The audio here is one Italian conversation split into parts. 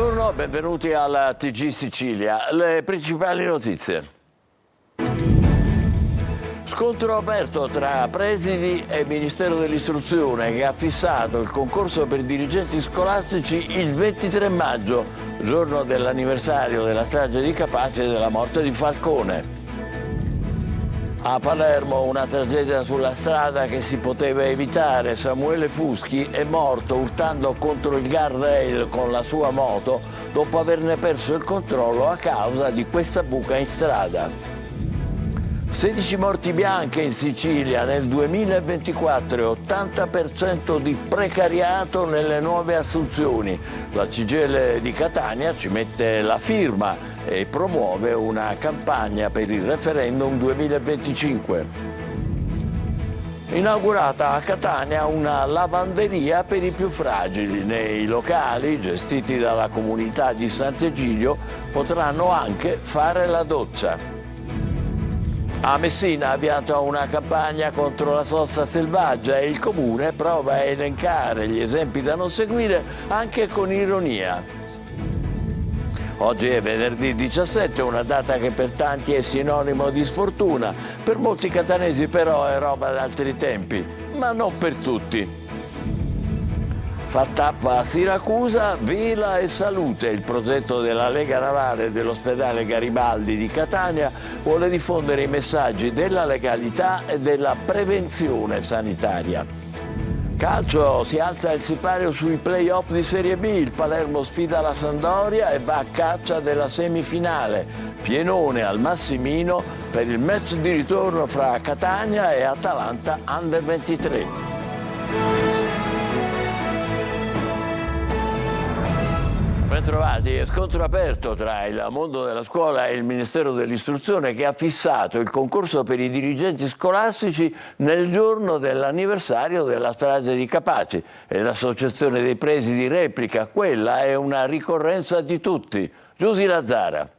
Buongiorno, benvenuti alla TG Sicilia. Le principali notizie. Scontro aperto tra presidi e Ministero dell'Istruzione che ha fissato il concorso per dirigenti scolastici il 23 maggio, giorno dell'anniversario della strage di Capaci e della morte di Falcone. A Palermo una tragedia sulla strada che si poteva evitare. Samuele Fuschi è morto urtando contro il guardrail con la sua moto dopo averne perso il controllo a causa di questa buca in strada. 16 morti bianche in Sicilia nel 2024 e 80% di precariato nelle nuove assunzioni. La CGIL di Catania ci mette la firma e promuove una campagna per il referendum 2025. Inaugurata a Catania una lavanderia per i più fragili. Nei locali gestiti dalla comunità di Sant'Egidio potranno anche fare la doccia. A Messina ha avviato una campagna contro la sozza selvaggia e il comune prova a elencare gli esempi da non seguire anche con ironia. Oggi è venerdì 17, una data che per tanti è sinonimo di sfortuna, per molti catanesi però è roba d'altri tempi, ma non per tutti. Fa tappa a Siracusa, Vela e Salute. Il progetto della Lega Navale dell'ospedale Garibaldi di Catania vuole diffondere i messaggi della legalità e della prevenzione sanitaria. Calcio, si alza il sipario sui play-off di Serie B, il Palermo sfida la Sampdoria e va a caccia della semifinale. Pienone al Massimino per il match di ritorno fra Catania e Atalanta Under 23. Bentrovati. Scontro aperto tra il mondo della scuola e il Ministero dell'Istruzione che ha fissato il concorso per i dirigenti scolastici nel giorno dell'anniversario della strage di Capaci e l'Associazione dei Presidi replica: quella è una ricorrenza di tutti. Giusy Lazzara.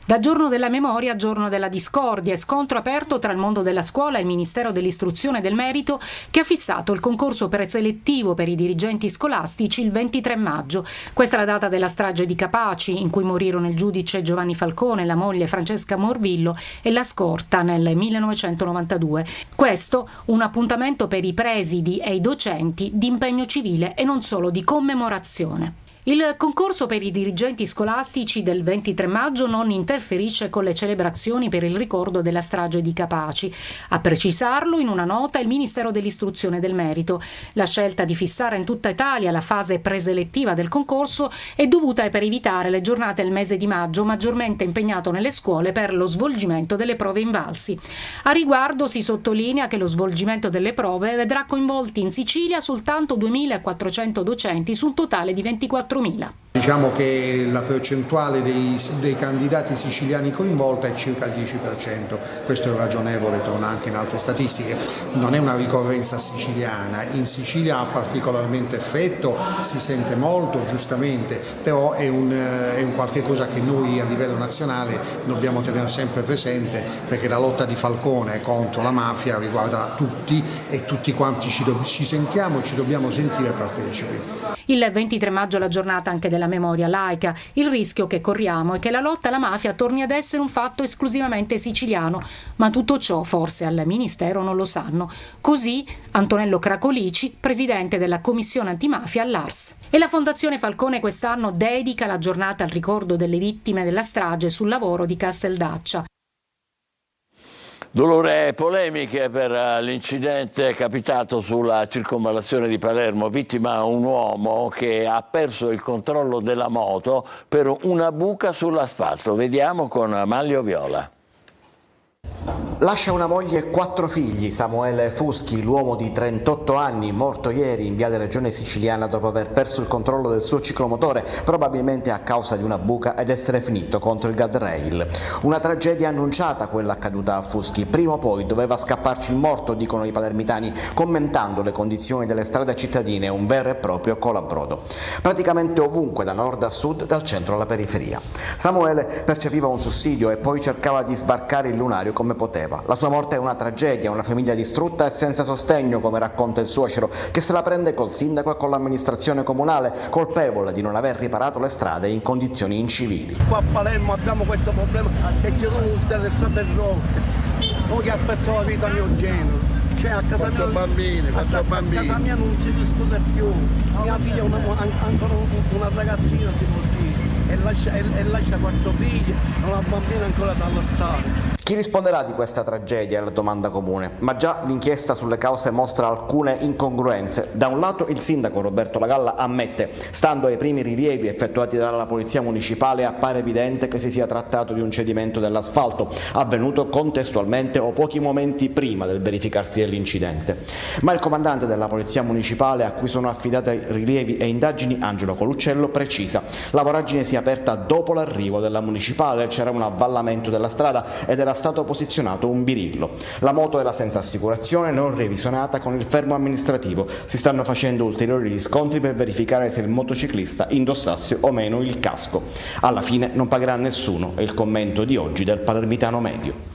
Da giorno della memoria a giorno della discordia e scontro aperto tra il mondo della scuola e il Ministero dell'Istruzione e del Merito che ha fissato il concorso preselettivo per i dirigenti scolastici il 23 maggio. Questa è la data della strage di Capaci, in cui morirono il giudice Giovanni Falcone, la moglie Francesca Morvillo e la scorta nel 1992. Questo un appuntamento per i presidi e i docenti di impegno civile e non solo di commemorazione. Il concorso per i dirigenti scolastici del 23 maggio non interferisce con le celebrazioni per il ricordo della strage di Capaci. A precisarlo in una nota il Ministero dell'Istruzione e del Merito. La scelta di fissare in tutta Italia la fase preselettiva del concorso è dovuta per evitare le giornate del mese di maggio maggiormente impegnato nelle scuole per lo svolgimento delle prove invalsi. A riguardo si sottolinea che lo svolgimento delle prove vedrà coinvolti in Sicilia soltanto 2.400 docenti su un totale di 24.000. Diciamo che la percentuale dei candidati siciliani coinvolta è circa il 10%, questo è ragionevole, torna anche in altre statistiche, non è una ricorrenza siciliana, in Sicilia ha particolarmente effetto, si sente molto giustamente, però è un qualche cosa che noi a livello nazionale dobbiamo tenere sempre presente, perché la lotta di Falcone contro la mafia riguarda tutti e tutti quanti ci sentiamo e ci dobbiamo sentire partecipi. Il 23 maggio è la giornata anche della memoria laica. Il rischio che corriamo è che la lotta alla mafia torni ad essere un fatto esclusivamente siciliano, ma tutto ciò forse al Ministero non lo sanno. Così Antonello Cracolici, presidente della Commissione Antimafia all'Ars. E la Fondazione Falcone quest'anno dedica la giornata al ricordo delle vittime della strage sul lavoro di Casteldaccia. Dolore e polemiche per l'incidente capitato sulla circonvallazione di Palermo, vittima un uomo che ha perso il controllo della moto per una buca sull'asfalto. Vediamo con Manlio Viola. Lascia una moglie e 4 figli. Samuele Fuschi, l'uomo di 38 anni, morto ieri in via della Regione Siciliana dopo aver perso il controllo del suo ciclomotore, probabilmente a causa di una buca ed essere finito contro il guardrail. Una tragedia annunciata quella accaduta a Fuschi. Prima o poi doveva scapparci il morto, dicono i palermitani, commentando le condizioni delle strade cittadine, un vero e proprio colabrodo. Praticamente ovunque, da nord a sud, dal centro alla periferia. Samuele percepiva un sussidio e poi cercava di sbarcare il lunario come poteva. esisteva. La sua morte è una tragedia, una famiglia distrutta e senza sostegno, come racconta il suocero, che se la prende col sindaco e con l'amministrazione comunale, colpevole di non aver riparato le strade in condizioni incivili. Qua a Palermo abbiamo questo problema che ci sono tutte le strade rotte, poi che ha perso la vita mio genero. Cioè a casa mia, bambini. A casa mia non si discute più. Mia figlia è ancora una ragazzina, si può dire, e lascia 4 figli, una bambina ancora dallo Stato. Chi risponderà di questa tragedia è la domanda comune, ma già l'inchiesta sulle cause mostra alcune incongruenze. Da un lato il sindaco Roberto Lagalla ammette, stando ai primi rilievi effettuati dalla polizia municipale, appare evidente che si sia trattato di un cedimento dell'asfalto, avvenuto contestualmente o pochi momenti prima del verificarsi dell'incidente. Ma il comandante della polizia municipale, a cui sono affidate rilievi e indagini, Angelo Coluccello, precisa: la voragine si è aperta dopo l'arrivo della municipale, c'era un avvallamento della strada ed era stato posizionato un birillo. La moto era senza assicurazione, non revisionata, con il fermo amministrativo. Si stanno facendo ulteriori riscontri per verificare se il motociclista indossasse o meno il casco. Alla fine non pagherà nessuno, è il commento di oggi del palermitano medio.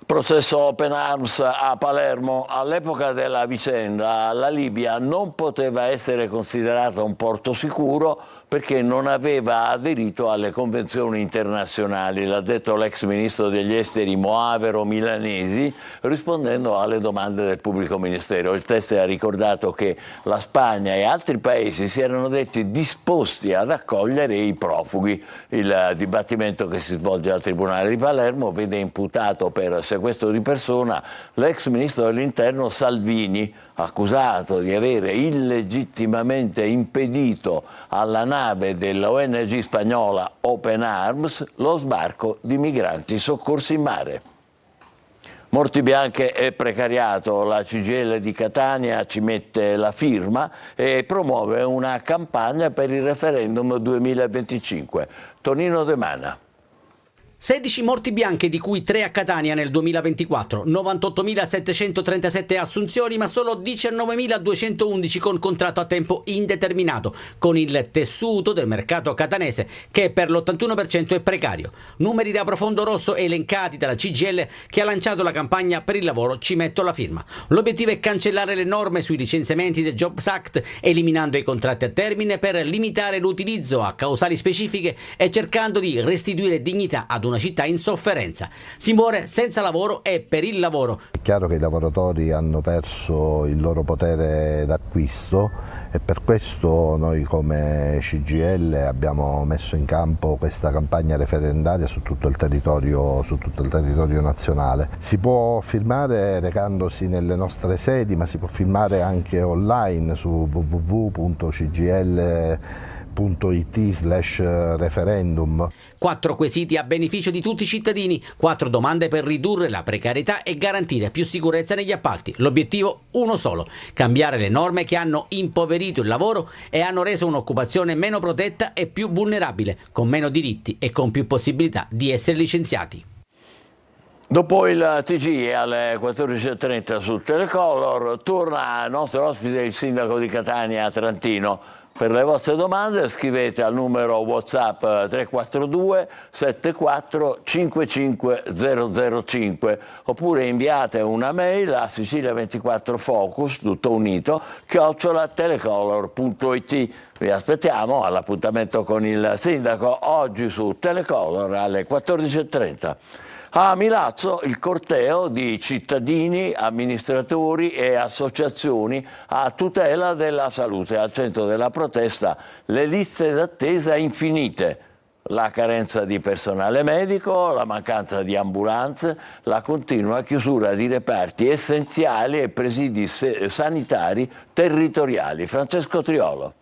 Processo Open Arms a Palermo. All'epoca della vicenda la Libia non poteva essere considerata un porto sicuro perché non aveva aderito alle convenzioni internazionali, l'ha detto l'ex ministro degli esteri Moavero Milanesi rispondendo alle domande del pubblico ministero. Il teste ha ricordato che la Spagna e altri paesi si erano detti disposti ad accogliere i profughi. Il dibattimento che si svolge al Tribunale di Palermo vede imputato per sequestro di persona l'ex ministro dell'Interno Salvini, accusato di avere illegittimamente impedito alla nave della ONG spagnola Open Arms lo sbarco di migranti soccorsi in mare. Morti bianche e precariato, la CGIL di Catania ci mette la firma e promuove una campagna per il referendum 2025. Tonino De Mana. 16 morti bianche, di cui 3 a Catania nel 2024, 98.737 assunzioni, ma solo 19.211 con contratto a tempo indeterminato, con il tessuto del mercato catanese che per l'81% è precario. Numeri da profondo rosso elencati dalla CGIL, che ha lanciato la campagna per il lavoro Ci metto la firma. L'obiettivo è cancellare le norme sui licenziamenti del Jobs Act, eliminando i contratti a termine per limitare l'utilizzo a causali specifiche e cercando di restituire dignità ad una città in sofferenza. Si muore senza lavoro e per il lavoro. È chiaro che i lavoratori hanno perso il loro potere d'acquisto e per questo noi come CGIL abbiamo messo in campo questa campagna referendaria su tutto il territorio nazionale. Si può firmare recandosi nelle nostre sedi, ma si può firmare anche online su www.cgil.it/referendum. 4 quesiti a beneficio di tutti i cittadini, 4 domande per ridurre la precarietà e garantire più sicurezza negli appalti. L'obiettivo uno solo: cambiare le norme che hanno impoverito il lavoro e hanno reso un'occupazione meno protetta e più vulnerabile, con meno diritti e con più possibilità di essere licenziati. Dopo il TG alle 14.30 su Telecolor torna il nostro ospite, il sindaco di Catania Trantino. Per le vostre domande scrivete al numero WhatsApp 342 74 55 005 oppure inviate una mail a Sicilia24Focus, tutto unito, @telecolor.it. Vi aspettiamo all'appuntamento con il sindaco oggi su Telecolor alle 14.30. A Milazzo il corteo di cittadini, amministratori e associazioni a tutela della salute. Al centro della protesta le liste d'attesa infinite, la carenza di personale medico, la mancanza di ambulanze, la continua chiusura di reparti essenziali e presidi sanitari territoriali. Francesco Triolo.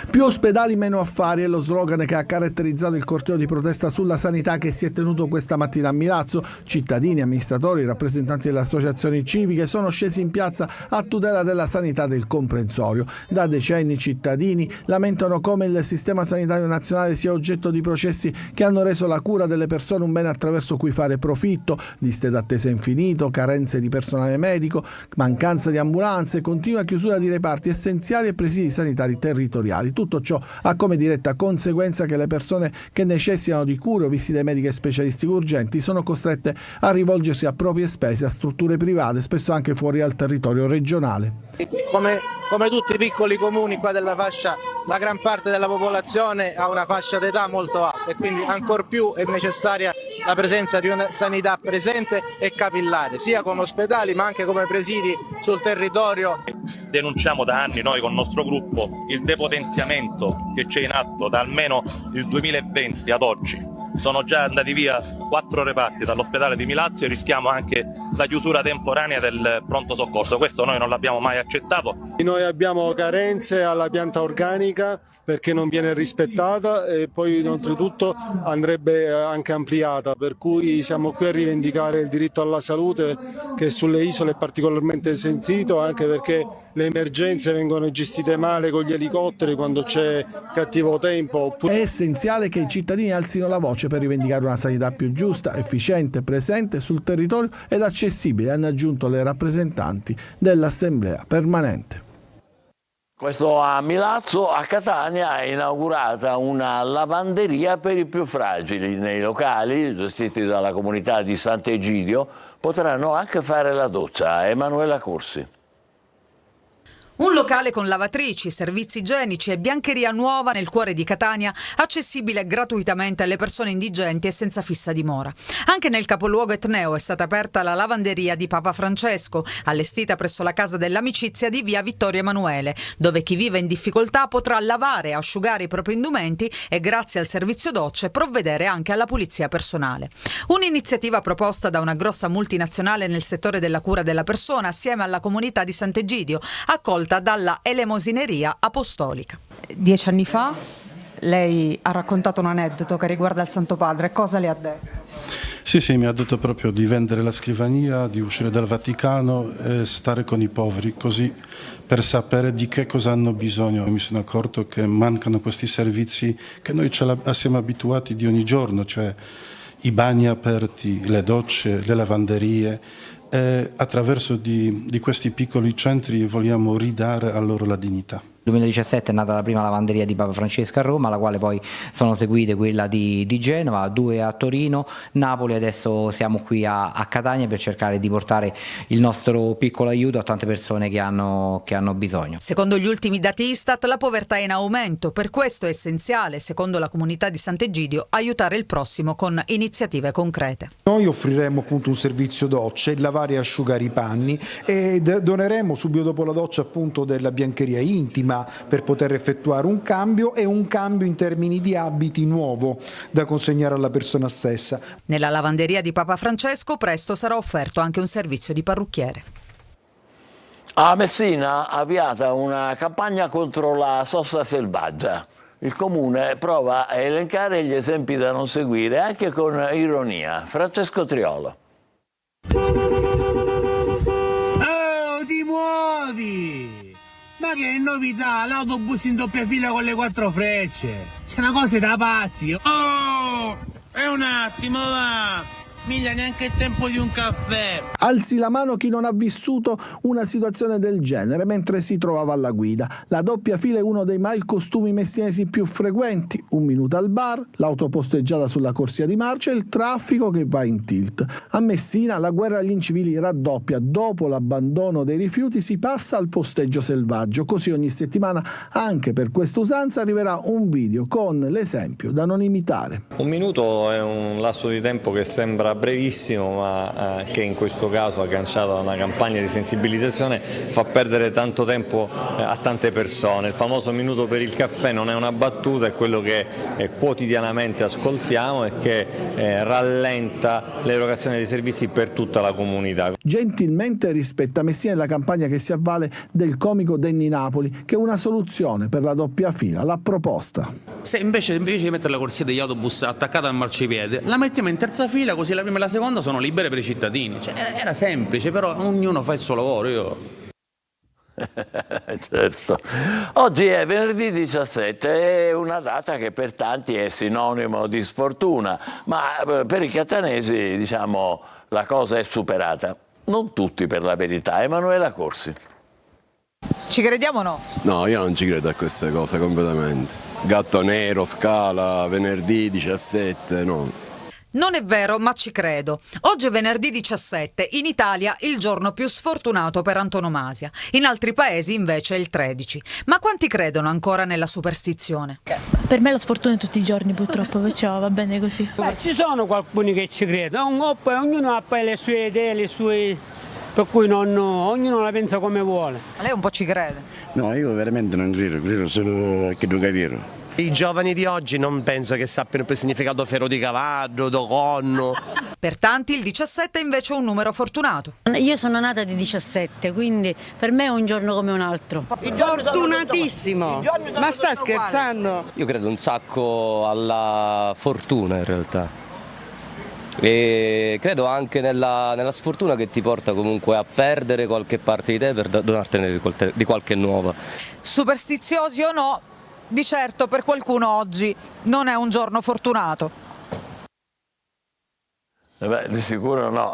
Più ospedali, meno affari è lo slogan che ha caratterizzato il corteo di protesta sulla sanità che si è tenuto questa mattina a Milazzo. Cittadini, amministratori, rappresentanti delle associazioni civiche sono scesi in piazza a tutela della sanità del comprensorio. Da decenni i cittadini lamentano come il sistema sanitario nazionale sia oggetto di processi che hanno reso la cura delle persone un bene attraverso cui fare profitto, liste d'attesa infinito, carenze di personale medico, mancanza di ambulanze, continua chiusura di reparti essenziali e presidi sanitari territoriali. essenziali. Tutto ciò ha come diretta conseguenza che le persone che necessitano di cure o visite mediche specialistiche urgenti sono costrette a rivolgersi a proprie spese a strutture private, spesso anche fuori al territorio regionale. Come tutti i piccoli comuni qua della fascia, la gran parte della popolazione ha una fascia d'età molto alta e quindi ancor più è necessaria la presenza di una sanità presente e capillare, sia come ospedali ma anche come presidi sul territorio. Denunciamo da anni noi con il nostro gruppo il depotenziamento che c'è in atto da almeno il 2020 ad oggi. Sono già andati via 4 reparti dall'ospedale di Milazzo e rischiamo anche la chiusura temporanea del pronto soccorso. Questo noi non l'abbiamo mai accettato. Noi abbiamo carenze alla pianta organica perché non viene rispettata e poi oltretutto andrebbe anche ampliata, per cui siamo qui a rivendicare il diritto alla salute che sulle isole è particolarmente sentito, anche perché le emergenze vengono gestite male con gli elicotteri quando c'è cattivo tempo. È essenziale che i cittadini alzino la voce per rivendicare una sanità più giusta, efficiente, presente sul territorio ed accessibile, hanno aggiunto le rappresentanti dell'Assemblea permanente. Questo a Milazzo. A Catania è inaugurata una lavanderia per i più fragili. Nei locali gestiti dalla comunità di Sant'Egidio potranno anche fare la doccia. Emanuela Corsi. Un locale con lavatrici, servizi igienici e biancheria nuova nel cuore di Catania, accessibile gratuitamente alle persone indigenti e senza fissa dimora. Anche nel capoluogo etneo è stata aperta la lavanderia di Papa Francesco, allestita presso la Casa dell'Amicizia di via Vittorio Emanuele, dove chi vive in difficoltà potrà lavare e asciugare i propri indumenti e, grazie al servizio docce, provvedere anche alla pulizia personale. Un'iniziativa proposta da una grossa multinazionale nel settore della cura della persona assieme alla comunità di Sant'Egidio, accolta dalla Elemosineria Apostolica. 10 anni fa lei ha raccontato un aneddoto che riguarda il Santo Padre. Cosa le ha detto? Sì, mi ha detto proprio di vendere la scrivania, di uscire dal Vaticano e stare con i poveri, così per sapere di che cosa hanno bisogno. Mi sono accorto che mancano questi servizi che noi siamo abituati di ogni giorno, cioè i bagni aperti, le docce, le lavanderie. E attraverso di questi piccoli centri vogliamo ridare a loro la dignità. Nel 2017 è nata la prima lavanderia di Papa Francesco a Roma, alla quale poi sono seguite quella di Genova, 2 a Torino, Napoli, adesso siamo qui a Catania per cercare di portare il nostro piccolo aiuto a tante persone che hanno bisogno. Secondo gli ultimi dati Istat la povertà è in aumento, per questo è essenziale, secondo la comunità di Sant'Egidio, aiutare il prossimo con iniziative concrete. Noi offriremo appunto un servizio docce, lavare e asciugare i panni e doneremo subito dopo la doccia appunto della biancheria intima per poter effettuare un cambio in termini di abiti nuovo da consegnare alla persona stessa. Nella lavanderia di Papa Francesco presto sarà offerto anche un servizio di parrucchiere. A Messina avviata una campagna contro la sosta selvaggia. Il comune prova a elencare gli esempi da non seguire anche con ironia. Francesco Triolo. Oh, ti muovi! Ma che novità, l'autobus in doppia fila con le 4 frecce. C'è una cosa da pazzi. Oh, è un attimo, va. Miglia neanche il tempo di un caffè. Alzi la mano chi non ha vissuto una situazione del genere mentre si trovava alla guida. La doppia fila è uno dei malcostumi messinesi più frequenti. 1 minuto al bar, l'auto posteggiata sulla corsia di marcia e il traffico che va in tilt. A Messina la guerra agli incivili raddoppia. Dopo l'abbandono dei rifiuti si passa al posteggio selvaggio. Così ogni settimana anche per questa usanza arriverà un video con l'esempio da non imitare. 1 minuto è un lasso di tempo che sembra brevissimo, ma che in questo caso, agganciato a una campagna di sensibilizzazione, fa perdere tanto tempo a tante persone. Il famoso minuto per il caffè non è una battuta, è quello che quotidianamente ascoltiamo e che rallenta l'erogazione dei servizi per tutta la comunità. Gentilmente rispetta Messina la campagna che si avvale del comico Denny Napoli, che una soluzione per la doppia fila l'ha proposta. Se invece di mettere la corsia degli autobus attaccata al marciapiede, la mettiamo in terza fila, così la prima e la seconda sono libere per i cittadini. Cioè, era semplice, però ognuno fa il suo lavoro. Certo. Oggi è venerdì 17, è una data che per tanti è sinonimo di sfortuna, ma per i catanesi, diciamo, la cosa è superata. Non tutti, per la verità. Emanuela Corsi. Ci crediamo o no? No, io non ci credo a queste cose completamente. Gatto nero, Scala, venerdì 17, no. Non è vero, ma ci credo. Oggi è venerdì 17, in Italia il giorno più sfortunato per antonomasia. In altri paesi invece è il 13. Ma quanti credono ancora nella superstizione? Per me la sfortuna è tutti i giorni purtroppo, perciò va bene così. Ci sono qualcuno che ci crede, ognuno ha poi le sue idee, le sue... per cui ognuno la pensa come vuole. Ma lei un po' ci crede? No, io veramente non credo solo che tu capire. I giovani di oggi non penso che sappiano più il significato ferro di cavallo, do conno. Per tanti il 17 è invece un numero fortunato. Io sono nata di 17, quindi per me è un giorno come un altro. Fortunatissimo! Ma sta scherzando? Io credo un sacco alla fortuna in realtà. E credo anche nella sfortuna che ti porta comunque a perdere qualche parte di te per donartene di qualche nuova. Superstiziosi o no, di certo per qualcuno oggi non è un giorno fortunato. Di sicuro no.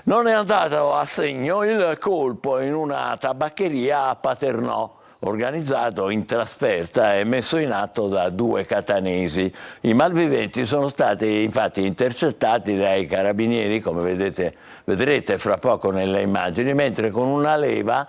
Non è andato a segno il colpo in una tabaccheria a Paternò, organizzato in trasferta e messo in atto da 2 catanesi. I malviventi sono stati infatti intercettati dai carabinieri, come vedrete fra poco nelle immagini, mentre con una leva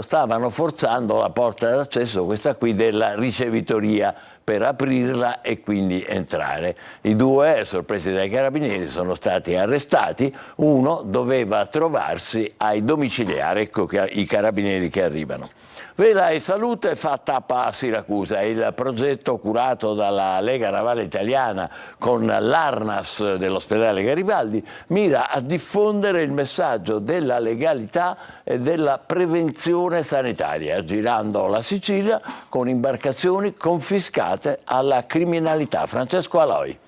stavano forzando la porta d'accesso, questa qui, della ricevitoria per aprirla e quindi entrare. I 2, sorpresi dai carabinieri, sono stati arrestati. Uno doveva trovarsi ai domiciliari, ecco i carabinieri che arrivano. Vela e Salute fa tappa a Siracusa. Il progetto curato dalla Lega Navale Italiana con l'Arnas dell'ospedale Garibaldi mira a diffondere il messaggio della legalità e della prevenzione sanitaria, girando la Sicilia con imbarcazioni confiscate alla criminalità. Francesco Aloi.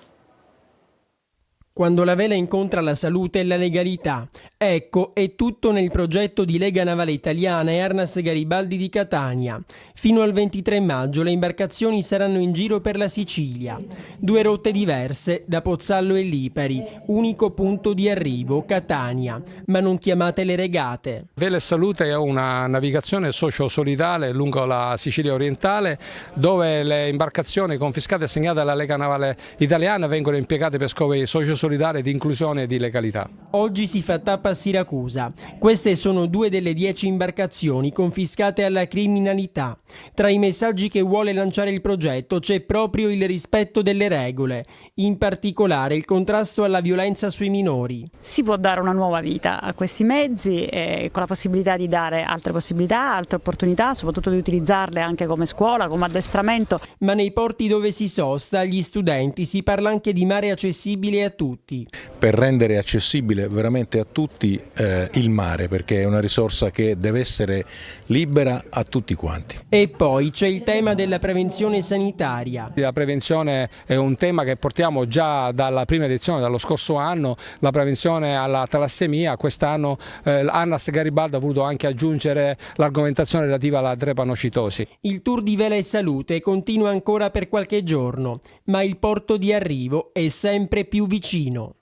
Quando la vela incontra la salute e la legalità. Ecco, è tutto nel progetto di Lega Navale Italiana e Arnas Garibaldi di Catania. Fino al 23 maggio le imbarcazioni saranno in giro per la Sicilia. 2 rotte diverse, da Pozzallo e Lipari, unico punto di arrivo, Catania. Ma non chiamatele regate. Vela e Salute è una navigazione socio-solidale lungo la Sicilia orientale, dove le imbarcazioni confiscate e assegnate alla Lega Navale Italiana vengono impiegate per scopi socio-solidali di inclusione e di legalità. Oggi si fa tappa a Siracusa. Queste sono 2 delle 10 imbarcazioni confiscate alla criminalità. Tra i messaggi che vuole lanciare il progetto c'è proprio il rispetto delle regole, in particolare il contrasto alla violenza sui minori. Si può dare una nuova vita a questi mezzi con la possibilità di dare altre possibilità, altre opportunità, soprattutto di utilizzarle anche come scuola, come addestramento. Ma nei porti dove si sosta agli studenti si parla anche di mare accessibile a tutti. Per rendere accessibile veramente a tutti il mare, perché è una risorsa che deve essere libera a tutti quanti. E poi c'è il tema della prevenzione sanitaria. La prevenzione è un tema che portiamo già dalla prima edizione, dallo scorso anno, la prevenzione alla talassemia. Quest'anno Arnas Garibaldi ha voluto anche aggiungere l'argomentazione relativa alla drepanocitosi. Il tour di Vela e Salute continua ancora per qualche giorno, ma il porto di arrivo è sempre più vicino.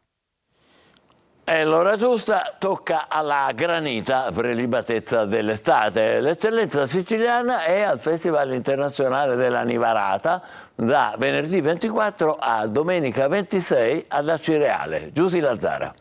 E l'ora giusta tocca alla granita, prelibatezza dell'estate. L'eccellenza siciliana è al Festival Internazionale della Nivarata da venerdì 24 a domenica 26 ad Acireale. Giusy Lazzara.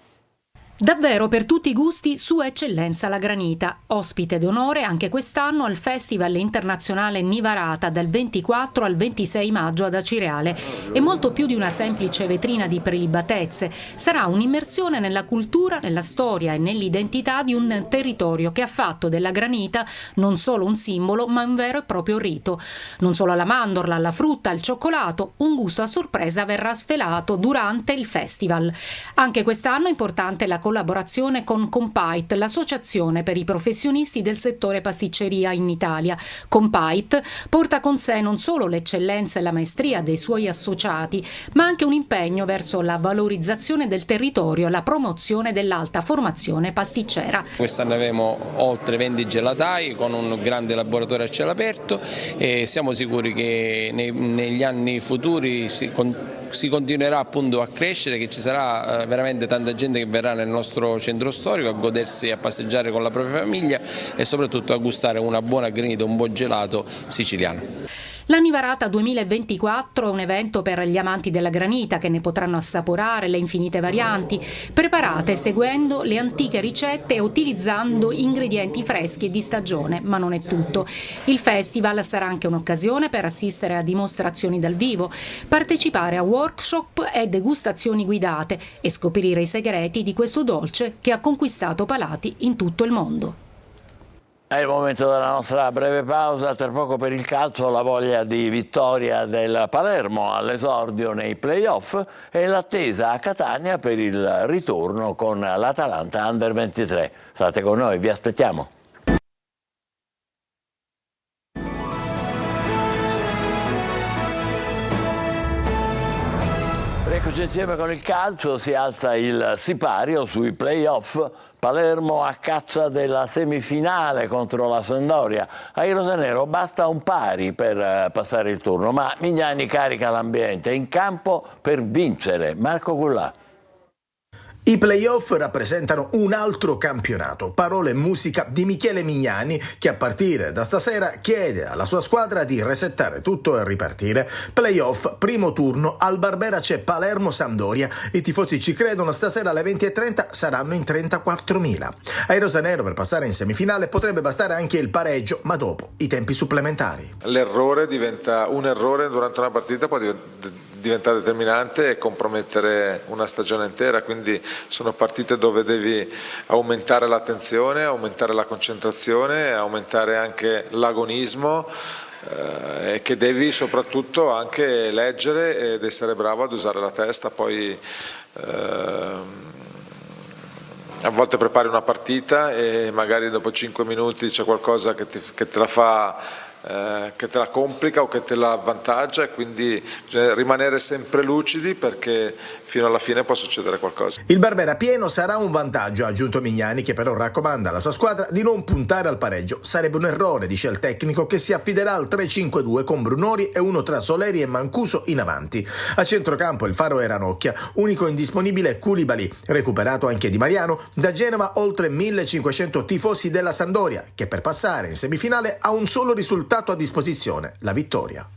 Davvero per tutti i gusti Sua Eccellenza la Granita, ospite d'onore anche quest'anno al Festival Internazionale Nivarata dal 24 al 26 maggio ad Acireale. E molto più di una semplice vetrina di prelibatezze, sarà un'immersione nella cultura, nella storia e nell'identità di un territorio che ha fatto della granita non solo un simbolo ma un vero e proprio rito. Non solo alla mandorla, alla frutta, al cioccolato, un gusto a sorpresa verrà svelato durante il festival. Anche quest'anno è importante la collaborazione con Compite, l'associazione per i professionisti del settore pasticceria in Italia. Compite porta con sé non solo l'eccellenza e la maestria dei suoi associati, ma anche un impegno verso la valorizzazione del territorio e la promozione dell'alta formazione pasticcera. Quest'anno avremo oltre 20 gelatai con un grande laboratorio a cielo aperto e siamo sicuri che negli anni futuri si continuerà appunto a crescere, che ci sarà veramente tanta gente che verrà nel nostro centro storico a godersi e a passeggiare con la propria famiglia e soprattutto a gustare una buona granita, un buon gelato siciliano. L'Anivarata 2024 è un evento per gli amanti della granita che ne potranno assaporare le infinite varianti, preparate seguendo le antiche ricette e utilizzando ingredienti freschi e di stagione, ma non è tutto. Il festival sarà anche un'occasione per assistere a dimostrazioni dal vivo, partecipare a workshop e degustazioni guidate e scoprire i segreti di questo dolce che ha conquistato palati in tutto il mondo. È il momento della nostra breve pausa, tra poco per il calcio la voglia di vittoria del Palermo all'esordio nei play-off e l'attesa a Catania per il ritorno con l'Atalanta Under 23. State con noi, vi aspettiamo. Eccoci insieme con il calcio, si alza il sipario sui play-off. Palermo a caccia della semifinale contro la Sampdoria. Ai rosanero basta un pari per passare il turno, ma Mignani carica l'ambiente, in campo per vincere. Marco Gullà. I play-off rappresentano un altro campionato, parole e musica di Michele Mignani che a partire da stasera chiede alla sua squadra di resettare tutto e ripartire. Play-off, primo turno, al Barbera c'è Palermo-Sampdoria, i tifosi ci credono, stasera alle 20:30 saranno in 34.000. Ai rosanero per passare in semifinale potrebbe bastare anche il pareggio, ma dopo i tempi supplementari. L'errore diventa un errore durante una partita, poi diventa determinante e compromettere una stagione intera, quindi sono partite dove devi aumentare l'attenzione, aumentare la concentrazione, aumentare anche l'agonismo e che devi soprattutto anche leggere ed essere bravo ad usare la testa. Poi a volte prepari una partita e magari dopo 5 minuti c'è qualcosa che te la fa, che te la complica o che te la avvantaggia, e quindi bisogna rimanere sempre lucidi perché fino alla fine può succedere qualcosa. Il Barbera pieno sarà un vantaggio, ha aggiunto Mignani, che però raccomanda alla sua squadra di non puntare al pareggio. Sarebbe un errore, dice il tecnico, che si affiderà al 3-5-2 con Brunori e uno tra Soleri e Mancuso in avanti. A centrocampo il faro è Ranocchia, unico indisponibile è Koulibaly, recuperato anche Di Mariano. Da Genova oltre 1500 tifosi della Sampdoria, che per passare in semifinale ha un solo risultato a disposizione, la vittoria.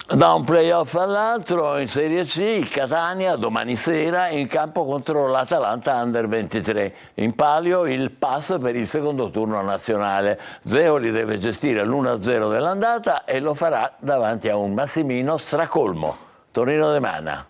Da un playoff all'altro in Serie C, il Catania domani sera in campo contro l'Atalanta Under 23. In palio il pass per il secondo turno nazionale. Zeoli deve gestire l'1-0 dell'andata e lo farà davanti a un Massimino stracolmo. Torino De Mana.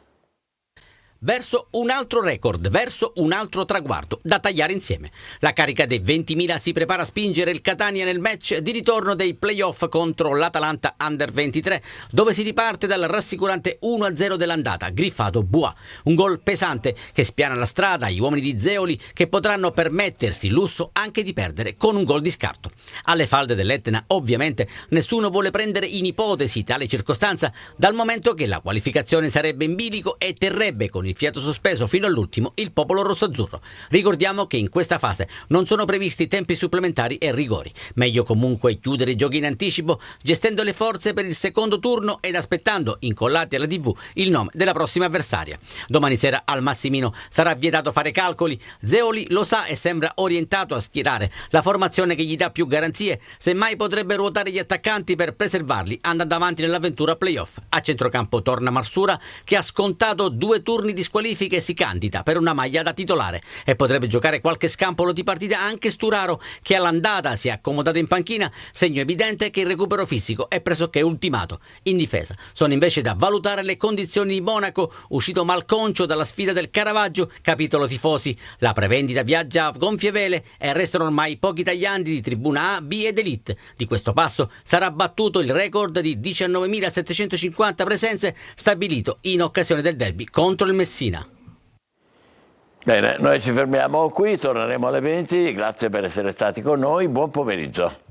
Verso un altro record, verso un altro traguardo da tagliare insieme. La carica dei 20.000 si prepara a spingere il Catania nel match di ritorno dei playoff contro l'Atalanta Under 23, dove si riparte dal rassicurante 1-0 dell'andata, griffato Bois. Un gol pesante che spiana la strada agli uomini di Zeoli, che potranno permettersi il lusso anche di perdere con un gol di scarto. Alle falde dell'Etna ovviamente nessuno vuole prendere in ipotesi tale circostanza, dal momento che la qualificazione sarebbe in bilico e terrebbe con il fiato sospeso fino all'ultimo il popolo rossoazzurro. Ricordiamo che in questa fase non sono previsti tempi supplementari e rigori. Meglio comunque chiudere i giochi in anticipo, gestendo le forze per il secondo turno ed aspettando, incollati alla TV, il nome della prossima avversaria. Domani sera al Massimino sarà vietato fare calcoli. Zeoli lo sa e sembra orientato a schierare la formazione che gli dà più garanzie, semmai potrebbe ruotare gli attaccanti per preservarli andando avanti nell'avventura playoff. A centrocampo torna Marsura, che ha scontato 2 turni di squalifiche e si candida per una maglia da titolare, e potrebbe giocare qualche scampolo di partita anche Sturaro, che all'andata si è accomodato in panchina, segno evidente che il recupero fisico è pressoché ultimato. In difesa sono invece da valutare le condizioni di Monaco, uscito malconcio dalla sfida del Caravaggio. Capitolo tifosi, la prevendita viaggia a gonfie vele e restano ormai pochi tagliandi di tribuna A, B ed Elite. Di questo passo sarà battuto il record di 19.750 presenze stabilito in occasione del derby contro il Messina. Bene, noi ci fermiamo qui, torneremo alle 20, grazie per essere stati con noi, buon pomeriggio.